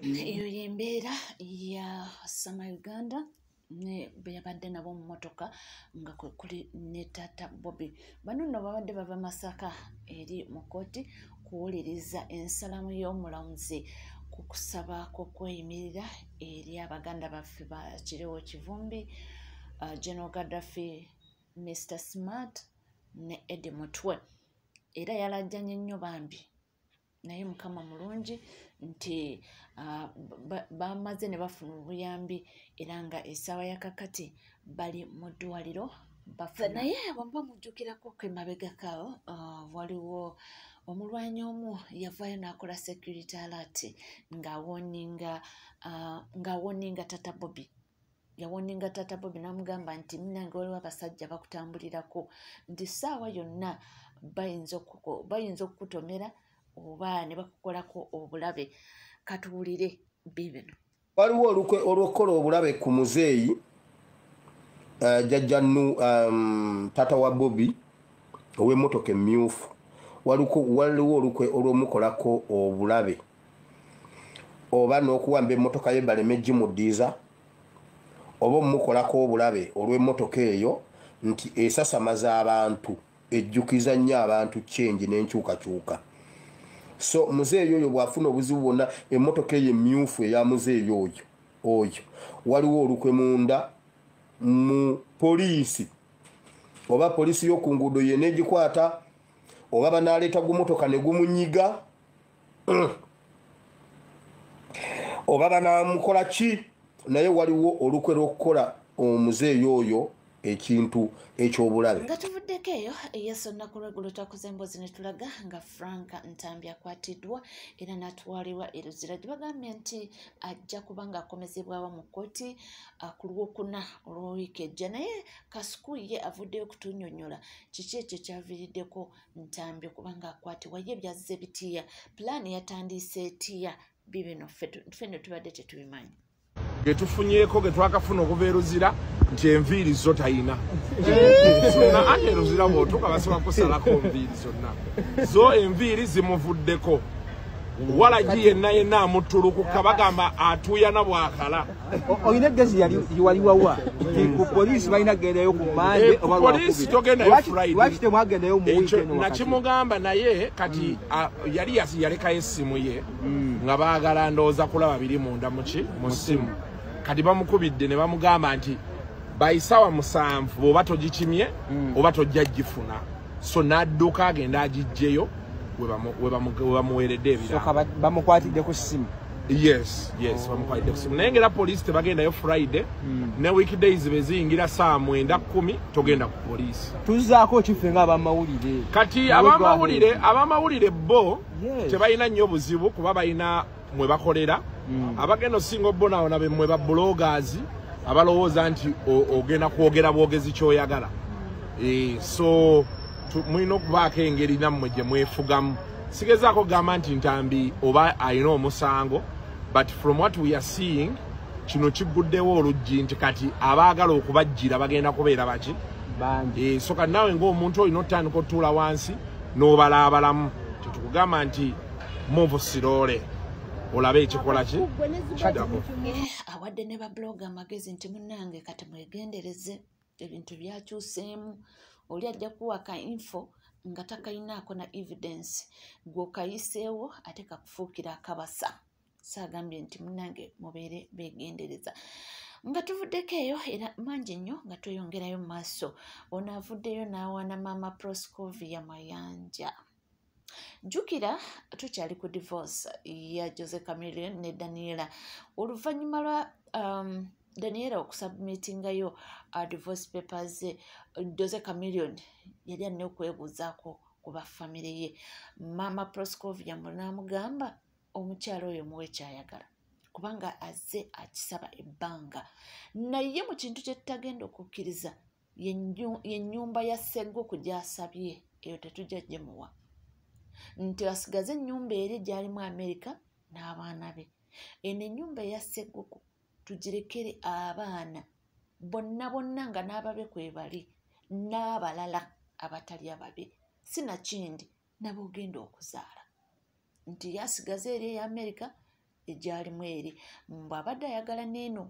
Eyo y'embeera ya Sama Uganda ne beyabadde nabo mu motoka nga kuli ne Tata Bobby. Bano nno babadde bava Masaka eri mu kkooti kuwuliriza ensalamu y'omulamuzi ku kusaba kw'okweyimirira eri Abaganda baffe bakirewo Kivumbi, General Gaddafi, Mr. Smart ne Eddie Mutwe. Era yalajjanye nnyo bambi naye Mukama mulungi nti bamaze ne bafuna obuyambi era nga essaawa ya kakati bali mu ddwaliro bafuna. Naye bw'oba mujjukirako kemabegakawo waliwo omulwanyi omu yavaayo n'akola security alert ng'awoninga Tata Bobby. Yawoninga Tata Bobby n'amugamba nti munnange waliwo abasajja bakutambulirako nti ssaawa yonna bayinza okukutomera oba ne bakukolako obulabe. Katuwulire bibino. Waliwo olukwe olw'okukola obulabe ku muzeeyi jjajja Tata wa Bobby ow'emmotoka emmyufu. Waliwo olukwe olw'omukolako obulabe oba n'okuwamba emmotoka ye baleme gimuddiiza oba omukolako obulabe olw'emmotoka eyo nti esasamaza abantu ejjukiza nnyo abantu kyenji n'enkyukakyuka. So muzeeyi oyo bw'afuna obuzibu bwonna emmotoka eyo emmyufu eya muzeeyi oyo waliwo olukwe munda mu poliisi oba poliisi y'oku nguudo ye n'egikwata oba banaaleeta gumotoka ne gumunyiga oba banaamukola ki naye waliwo olukwe lw'okukola omuzeeyi oyo ekintu eky'obulabe. Nga tuvuddeko eyo eyeso nnaku lweggulo twakoze emboozi ne tulaga nga Frank Ntambi akwatiddwa era n'atwalibwa e Luzira gye bagambye nti ajja kuba ng'akomezebwawo mu kkooti ku Lwokuna olw'owiiki ejja. Naye Kasuku ye avuddeyo kutunnyonnyola kiki ekyo kyaviiriddeko Ntambi okuba ng'akwatibwa ye byazze bitiya pulaani yatandise etiya bibino ffenno tubadde tetubimanyi. Getufunyeeko getwakafuna okuva e Luzira nti enviiri zo tayina zonna ate Luzira bw'otuuka basobola kusalako enviiri zonna zo enviiri zimuvuddeko. Walagi yenna amutulukuka bagamba atuuyana bwakala. Oyina eggezi wali wawa ku poliisi balina kugendayo ku Mande oba poliisi togendayo Friday. Lwaki temwagendayo mu weekend? Nakimugamba naye kati yali yalekayo essimu ye nga baagala ndowooza kulaba biri munda mu ssimu. Kati bamukubidde ne bamugamba nti bayisawa 7 bw'oba togikimye oba tojja gifuna. So n'adduka agenda agiggyeyo we bamuweeredde ebirala. So bamukwatidde ku ssimu? Yes, bamukwatidde ku ssimu. Naye ngera poliisi tebagendayo Friday ne weekdays be ziyingira 9:10 togenda ku poliisi. Tuzzaako kife ng'abamawulire. Kati abamawulire bo tebalina nnyo buzibu kuba balina mwe bakolera. Abagenda osinga obbonawo nabe mwe ba bloggers abalowooza nti ogenda kwogera bwogezi ky'oyagala. So mulina okubaako engeri nammwe gye mwefugamu. Sigezaako kugamba nti Ntambi oba alina omusango, but from what we are seeing kino kigguddewo oluggi nti kati abaagala okubajjira bagenda kubeera baki bangi. So kati naawe ng'omuntu olina otandika otuula wansi n'obalaabalamu. Tetukugamba nti move slowly olabe ekikola ki kiddako. Awadde ne babloga amagezi nti munnange kati mwegendereze ebintu byakyuseemu. Oli ajja kuwaka info nga takayinaako na evidence gw'okayiseewo ate kakufuukira akabasa. Saagambye nti munnange mubeere beegendereza. Nga tuvuddeko eyo era mangi nnyo nga tweyongerayo mu maaso. Ono avuddeyo n'awana Maama Proscovia Mayanja. Jukira tukyali ku divorce ya Jose Chameleone ne Daniela. Oluvannyuma lwa Daniela okusubmitingayo divorce papers Jose Chameleone yali alina okwebuuzaako ku baffamire ye. Maama Proscovia n'amugamba omukyalo oyo muwe kyayagala kubanga azze akisaba ebbanga naye mu kintu kye tutagenda okukkiriza ye nnyumba ya Sseggoko gy'asabye eyo tetujja gyemuwa nti asigaze ennyumba eri gy'alimu Amerika n'abaana be eno ennyumba eya Sseggoko tugirekere abaana bonna nga n'ababe kwe bali n'abalala abatali ababe sinakindi nabo ogenda okuzaala nti yasigaze eri eya Amerika egyalimu eri bw'abadde ayagala n'eno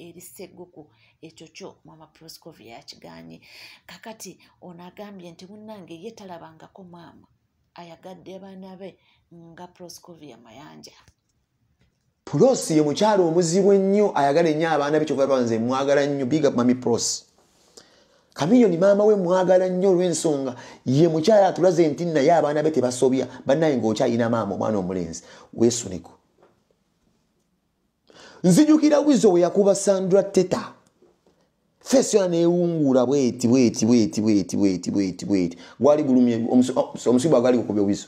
eri Sseggoko ekyo kyo Mama Proscovia yakiganye kakati ono agambye nti munnange ye talabangako maama ayagadde abaana be nga Proscovia Mayanja Pros ye mukyalo omuzibu ennyo ayagala ennyo abaana be kyova lwanze mwagala nnyo big up Mami Pros Kamiliyoni maama we mwagala nnyo olw'ensonga ye mukyala atulaze nti naye abaana be tebasobya bannaye ng'okyalina maama omwana omulenzi weesuneko nzijukira Wizo we yakuba Sandra Teta fesi yona neewungula bweti gwali gulumye omusiba gwali gukubye Wizo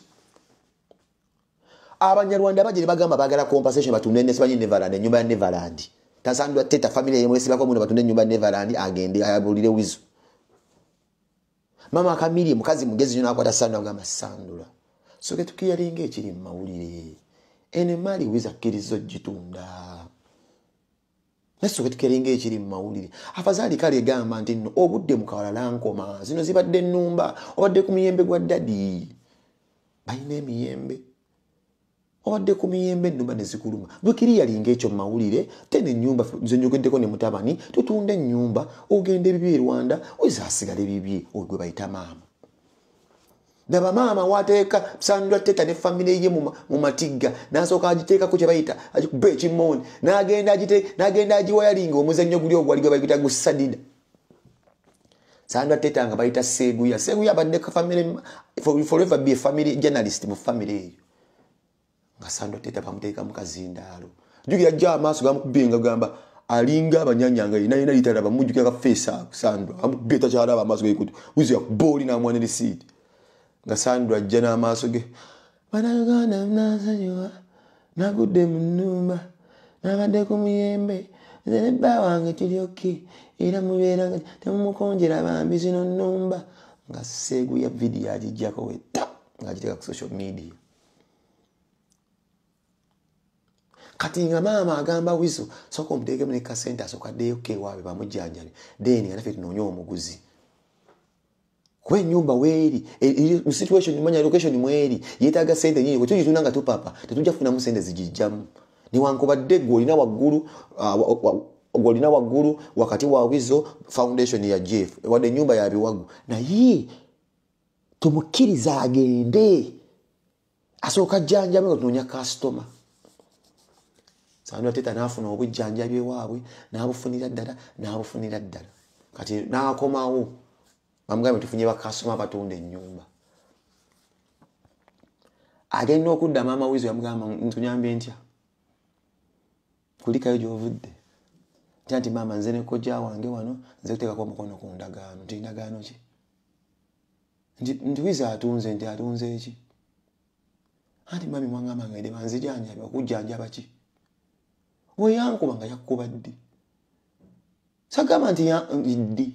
Abanyarwanda bagire bagamba bagala compensation batunde nesibanye Neverland ennyumba ya Neverland Sandra Teta family ye mwesibako muno batunde ennyumba ya Neverland agende ayabulire Wizo Mama Kamili mukazi mugezi yona akwata Sandra agamba Sandra soke tukiyalinga ekiri mu mawulire ene mali Wizo akkirizo gitunda Neso ketukelinga ekiri mu mawulire afazali kale gamba nti nno obudde mukawalala nkoma zino zibadde ennumba obadde ku miyembe gwa dadi bayina emiyembe obadde ku miyembe ennumba ne zikuluma bwekiri yalinga ekyo mu mawulire tene ennyumba zenyogeddeko ne mutabani tutunda ennyumba ogenda ebibye Rwanda ozasigale bibye ogwe bayita maama Daba maama wateeka Sandra Teta ne family ye mu matigga nasooka agiteeka ku kye bayita agikube ekimoni n'agenda agiwayalinga omuzannyo guli ogwali gwe bayita gusadida Sandra Teta nga bayita Seguya abadde ka family forever be a family journalist mu family eyo nga Sandra Teta bamuteeka mu kazindaalo jukira ajja amaaso gamukubinga gamba alinga abanyanyanga ina litalaba mujukira ka face up Sandra amubeta kyalaba amaaso ge kutu Wizo yakuboli na mwana receipt nga Sandra ajja n'amaaso ge banagana mnasanyuwa nagudde mu nnumba nabadde ku muyembe nze bba wange tulyoki era mubeera nga temumukonjera bambi zino nnumba nga Seguya video agijjako wetta ng'agiteeka ku social media kati nga maama agamba Wizo sooka omuteekemu ne kasente asooka addeyo kewaabe bamujjanjabe then nga naffe tunoonya omuguzi kuba ennyumba weeri situation manya location mweri yeetaaga sente nyingi kwetugitunda nga tupapa tetujja kufunamu sente zigijjamu newankubadde gwolina waggulu wakati wa Wizo foundation ya Jeff wadde ennyumba ya biwagu naye tumukkiriza agende asooka jjanjabe nga tunoonya customer Sandra Teta n'afuna obujjanjabi waabwe n'abufunira ddala kati n'akomawo bamugambe tufunye bakasoma abatunda ennyumba agenda okudda maama Wizo yamugamba ntunyambye ntya kulikayo gy'ovudde nti maama nze ne kojja wange wano nze kuteekako omukono ku ndagaano nti ndagaano ki nti Wizo atunze nti atunze eki anti mami mwangamba ngende banzijanjabe okujjanjaba ki weyankuba nga yakkuba ddi sagamba nti ddi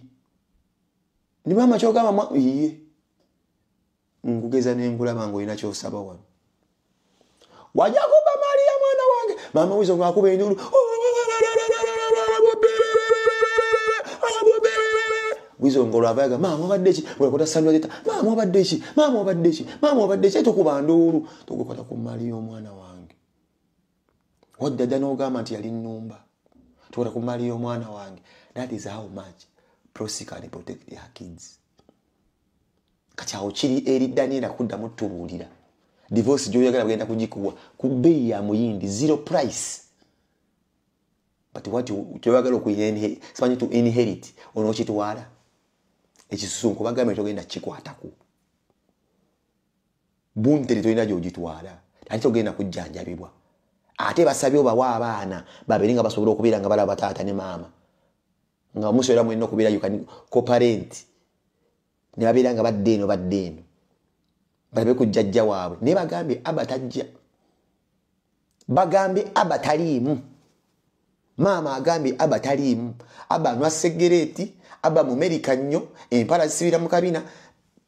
ni mama kyogamba iye nkugeza n'enkulaba ng'olina kyosaba wano wajja kuba Maria mwana wange mama Wizo ng'akuba enduulu Wizo ng'olwavayaga maama obadde ki bwekota Sandra Teta maama obadde ki tokuba nduulu tokukwata ku Maria omwana wange waddada n'ogamba nti yali nnumba tokwata ku Maria omwana wange that is how much Prosi can protect their kids. Kati awo kiri eri Daniela kuddamu tubuulira. Divorce gy'oyagala kugenda kugikuwa ku bbeeyi ya muyindi zero price. But what ky'oyagala simanyi to inherit onookitwala. Ekisusunku bagambe togenda kikwatako. Buntere tolina gy'ogitwala. Ate togenda kujjanjabibwa. Ate basabye obawa abaana babiri nga basobola okubeera nga balaba taata ne maama. Nga muswera mwena okubeera you can co-parent ne babeera nga badde eno balabe ku jjajja waabwe naye bagambye aba tajja bagambye aba taliimu maama agambye aba taliimu, aba anywa segereti, aba mu America nnyo, empala zisibira mu kabina.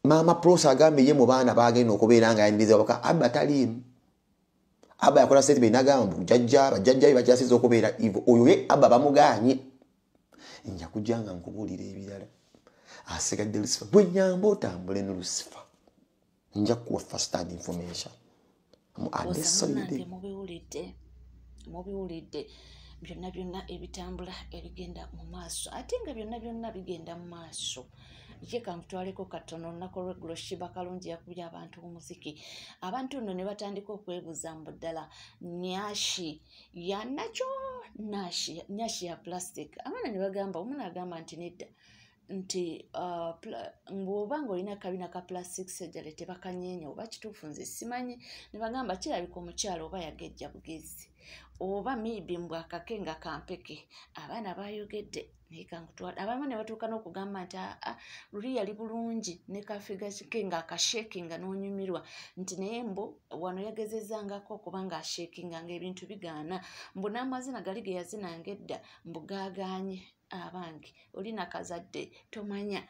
Maama Prosa agambye ye mu baana bagenda okubeera nga yandiza waka, aba taliimu. Aba yakola statement n'agamba bajjajja bakyasiza okubeera ivo. Oyo ye aba bamuganye. Nja kujja nga nkubuulira ebirala. Asigadde Lucifer. Bwe nyamba otambule ne Lucifer. Nja kuwa first hand information. Mubiwulidde byonna ebitambula ebigenda mu maaso. Ate nga byonna bigenda mu maaso. Ye kamutwaleko katono olunaku olw'eggulo Shiba Kalungi yakubye abantu umuziki. Abantu nno ne batandika okwebuuza mbu ddala nyashi ya nakyo nyashi ya plastic. Abaana ne bagamba, omu n'agamba nti nedda nti bw'oba ng'olina akabina ka plastic surgery tebakanyeenya oba kituufu nze simanyi. Ne bagamba kirabika omukyalo oba yagejja bugezi oba maybe mbw akakenga kampeke. Abaana bayogedde naye kankutwala. Abamu ne batuuka n'okugamba nti luli yali bulungi ne kafiga kikenga akashekinga n'onyumirwa nti naye mbu wano yagezezangako okuba nga ashekinga ng'ebintu bigaana mbu n'amazina gali ge yazinanga edda mbu gaagaanye abange. Oli nakazadde tomanya.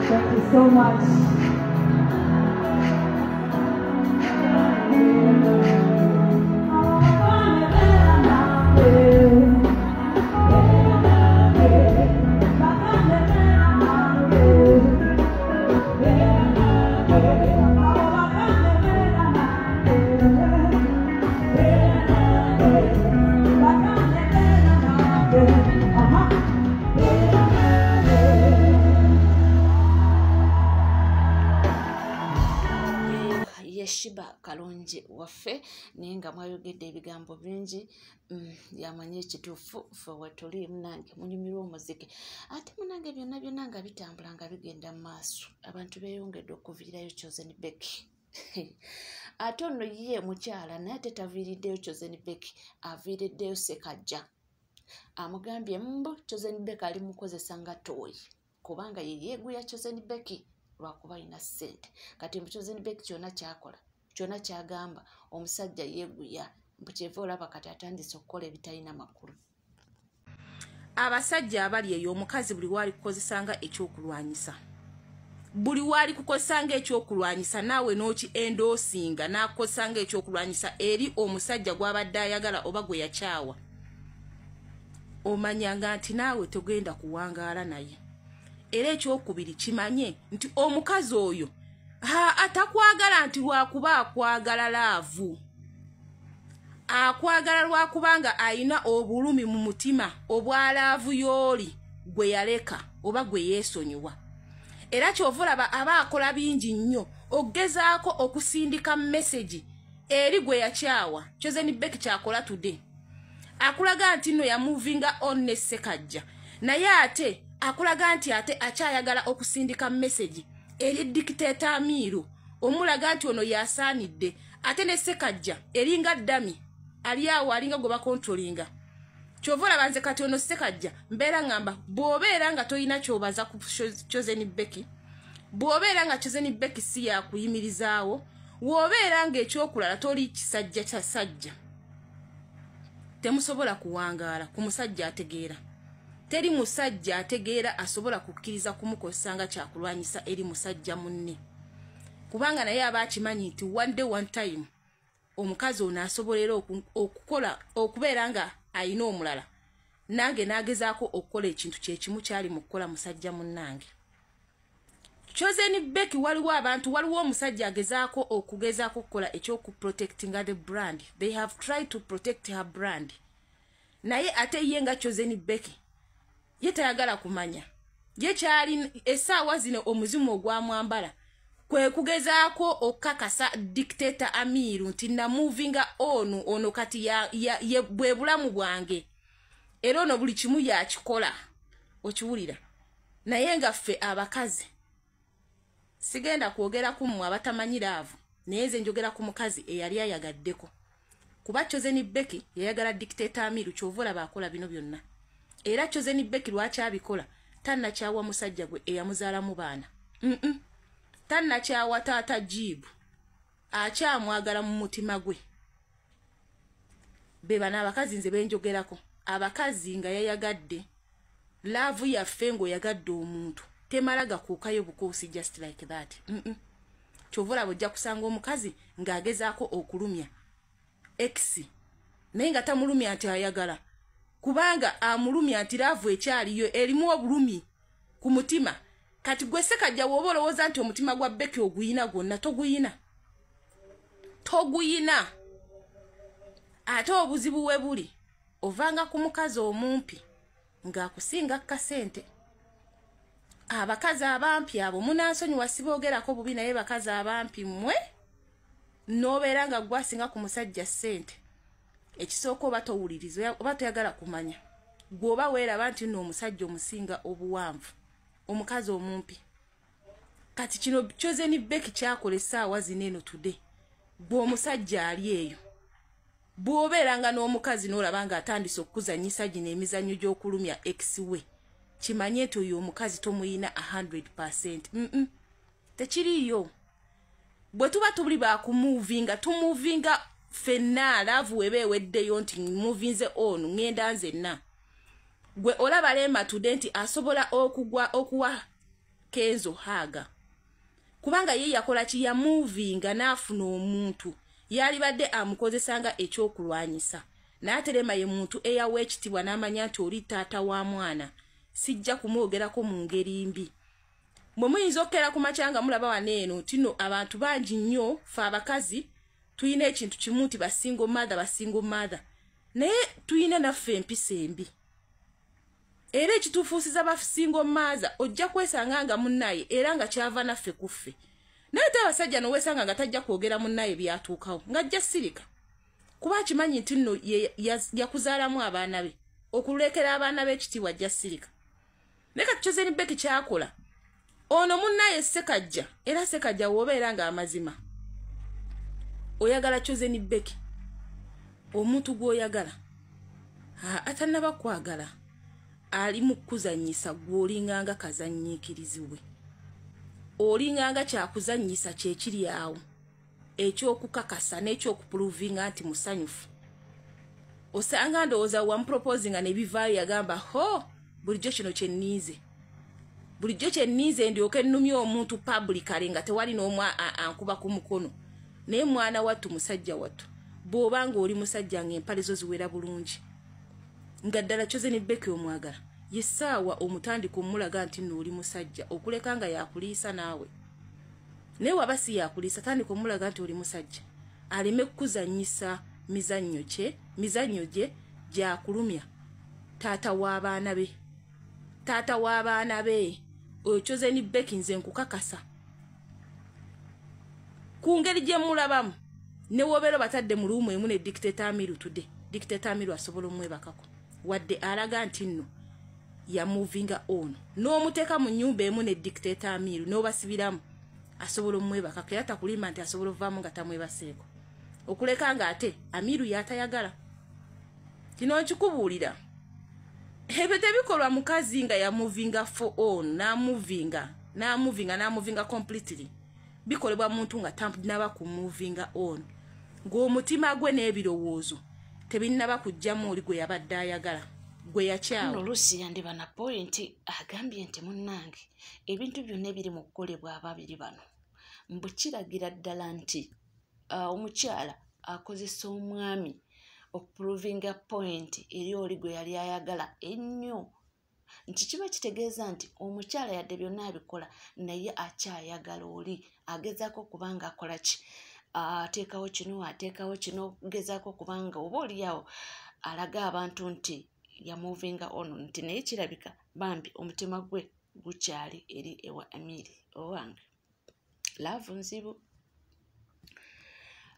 Thank you so much. Shiba Kalungi waffe naye nga mwayogedde ebigambo bingi yamanye ekituufu ffe wetuli munange munyumirwa omuziki ate munange byonna nga bitambula nga bigenda mu maaso abantu beeyongedde okuviirayo Chosen Becky ate ono ye mukyala naye ate taviiriddeyo Chosen Becky aviiriddeyo Ssekaggya amugambye mbu Chosen Becky ali mukozesa nga tooyi kubanga ye yeeguya Chosen Becky lwakuba alina ssente kati mu Chosen Becky kyonna kyagamba omusajja yeeguya mbukyeva olaba kati atandise okukola ebitalina makulu. Abasajja abali eyo omukazi buli waali kukozesanga ekyokulwanyisa buli waali kukozesanga ekyokulwanyisa naawe n'oki endoosinga n'akozesanga ekyokulwanyisa eri omusajja gw'abadde ayagala oba gwe yakyawa omanyanga nti naawe togenda kuwangaala naye era ekyokubiri kimanye nti omukazi oyo atakwagala nti lwakuba akwagala laavu akwagala lwakubanga ayina obulumi mu mutima obwalaavu y'oli gwe yaleka oba gwe yeesonyiwa era kyovulaba aba akola bingi nnyo okugezaako okusindika message eri gwe yakyawa Chosen Becky kyakola today akulaga nti nno yamuvinga on ne Ssekaggya naye ate akulaga nti ate akyayagala okusindika message eri dictator Amiru omulaga nti ono yasaanidde ate ne Ssekaggya eringa ddami ali awo alinga gwe bakontrolinga kyovola banze kati ono Ssekaggya mbeera ngamba bw'obeera nga toyina kyobaza ku Chosen Becky bw'obeera nga Chosen Becky si yakuyimirizaawo w'obeera nga ekyokulala toli kisajja kya sajja temusobola kuwangaala ku musajja ategeera teri musajja ategeera asobola kukkiriza kumukozesanga kyakulwanyisa eri musajja munne kubanga naye aba akimanyi nti one day one time omukazi ono asobolera okukola okubeera nga ayina omulala nange nagezaako okukola ekintu kyekimu kyali mu kukola musajja munnange Chosen Becky waliwo abantu waliwo omusajja agezaako okugezaako okukola ekyokuprotectinga the brand. They have tried to protect her brand. Naye ate ye nga Chosen Becky ye tayagala kumanya. Ye kyali essaawa zino omuzimu ogwamwambala kwe kugezaako okukakasa dictator Amiru nti na moving on ono kati ye bwe bulamu bwange. Era ono buli kimu yakikola okiwulira. Naye nga ffe abakazi sigenda kwogera ku mmwe abatamanyira avo naye nze njogera ku mukazi eyali ayagaddeko. Kuba Chosen Becky yayagala dictator Amiru kyovula baakola bino byonna. Era Chosen Becky lwaki abikola tannakyawa musajja gwe eyamuzaalamu baana. Tannakyawa taata Jibu akyamwagala mu mutima gwe. Be bana abakazi nze benjogerako. Abakazi nga yayagadde laavu yaffe ng'oyagadde omuntu temalaga kuukayo bukoosi just like that. Kyovula bojja kusanga omukazi ng'agezaako okulumya X naye nga tamulumya nti ayagala kubanga amulumya nti laavu ekyaliyo erimu obulumi ku mutima. Kati gwe Ssekajja woba olowooza nti omutima gwa Becky oguyina gwonna toguyina. Ate obuzibu we buli ovanga ku mukazi omumpi ng'akusinga kasente. Abakazi abampi abo munansonyiwa siboogerako bubi naye bakazi abampi mmwe n'obeera nga gwasinga ku musajja ssente. Ekisooka oba towuliriza oba toyagala kumanya. Gwoba weeraba nti nno omusajja omusinga obuwanvu omukazi omumpi. Kati kino Chosen Becky kyakola essaawa zino eno today. Gwe omusajja ali eyo bw'obeeranga n'omukazi n'olaba ng'atandise okukuzannyisa gino emizannyo gy'okulumya ex we kimanye nti oyo omukazi tomuyina 100%. Tekiriiyo. Bwe tuba tuli bakumuvinga tumuvinga ffenna laavu weba eweddeyo nti muvinze ono ngenda nzenna. Gwe olaba Lema today nti asobola okuwa Kenzo haga kubanga ye yakola ki yamuvinga n'afuna omuntu yalibadde amukozesanga ekyokulwanyisa. N'aterema ye muntu eyawa ekitibwa n'amanya nti oli taata wa mwana sijja kumwogerako mu ngeri mbi. Bwe muyinza okukera ku makyanga mulaba waneeno tino abantu bangi nnyo fe abakazi tuyina ekintu kimu nti basingo mother naye tuyina naffe empisa embi. Era ekitufuusiza basingo mother ojja kwesanga nga munnaye era nga kyava naffe kuffe. Naye te abasajja n'owesanga nga tajja kwogera munnaye byatuukawo ng'ajja sirika kuba akimanyi nti nno yakuzaalamu abaana be okulekera abaana be ekitiibwa ajja sirika. Naye kati Chosen Becky kyakola ono munnaye Ssekajja era Ssekajja w'obeera nga amazima oyagala Chosen Becky omuntu gw'oyagala atannaba kwagala ali mu kuzannyisa gw'olinganga kazannyiikirizi we. Olinganga kyakuzannyisa kyekiri awo ekyokukakasa n'ekyokupuluvinga nti musanyufu. Osanga ndowooza wamuproposinga ne bivaayo yagamba bulijjo kino kyenniize. Bulijjo kyenniize ndyoke nnumya omuntu publicly nga tewali n'omu ankuba ku mukono. Naye mwana wattu musajja wattu bw'oba ng'oli musajja ng'empale zo ziwera bulungi nga ddala Chosen Becky omwagala yessaawa omutandika omulaga nti nno oli musajja okuleka nga yakuliisa naawe. Naye waba si yakuliisa tandika omulaga nti oli musajja aleme kukuzannyisa mizannyo gye gyakulumya taata w'abaana be. Oyo Chosen Becky nze nkukakasa ku ngeri gye mulabamu ne wobeera batadde mu luumu emu ne dictator Amiru today. Dictator Amiru asobola omwebakako wadde alaga nti nno yamuvinga ono n'omuteeka mu nnyumba emu ne dictator Amiru n'obasibiramu asobola omwebakako era takulima nti asobola ovaamu nga tamwebaseeko okuleka nga ate Amiru yatayagala. Kino nkikubuulira ebyo tebikolwa mukazi nga yamuvinga for on n'amuvinga completely. Bikolebwa muntu nga tanaba kumuvinga on ng'omutima gwe n'ebirowoozo tebinnaba kujjamu oli gwe yabadde ayagala gwe yakyawa. Oluusi yandiba na point agambye nti munnange ebintu byonna ebiri mu kukolebwa ababiri bano mbu kiragira ddala nti omukyala akozesa omwami okuprovinga point eri oli gwe yali ayagala ennyo nti kiba kitegeeza nti omukyala yadde byonna abikola naye akyayagala oli agezaako kubanga akola ki ateekawo kino gezaako kubanga oba oliawo alaga abantu nti yamuvinga ono nti naye kirabika bambi omutima gwe gukyali eri ewa Emily owange.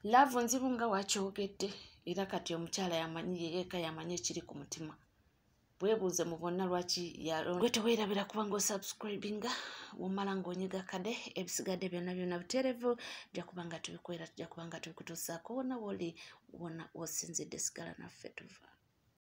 Laavu nzibu nga wakyogedde era kati omukyala yamanyi yeyeeka yamanyi ekiri ku mutima. Bwebuuze mu bonna lwaki gwe teweerabira kubanga osubscribinga womala ng'onyiga kade ebisigadde byonna buteerevu tujja kubanga tubikutuusaako wonna woli wonna wosinzidde sigala naffe tuva.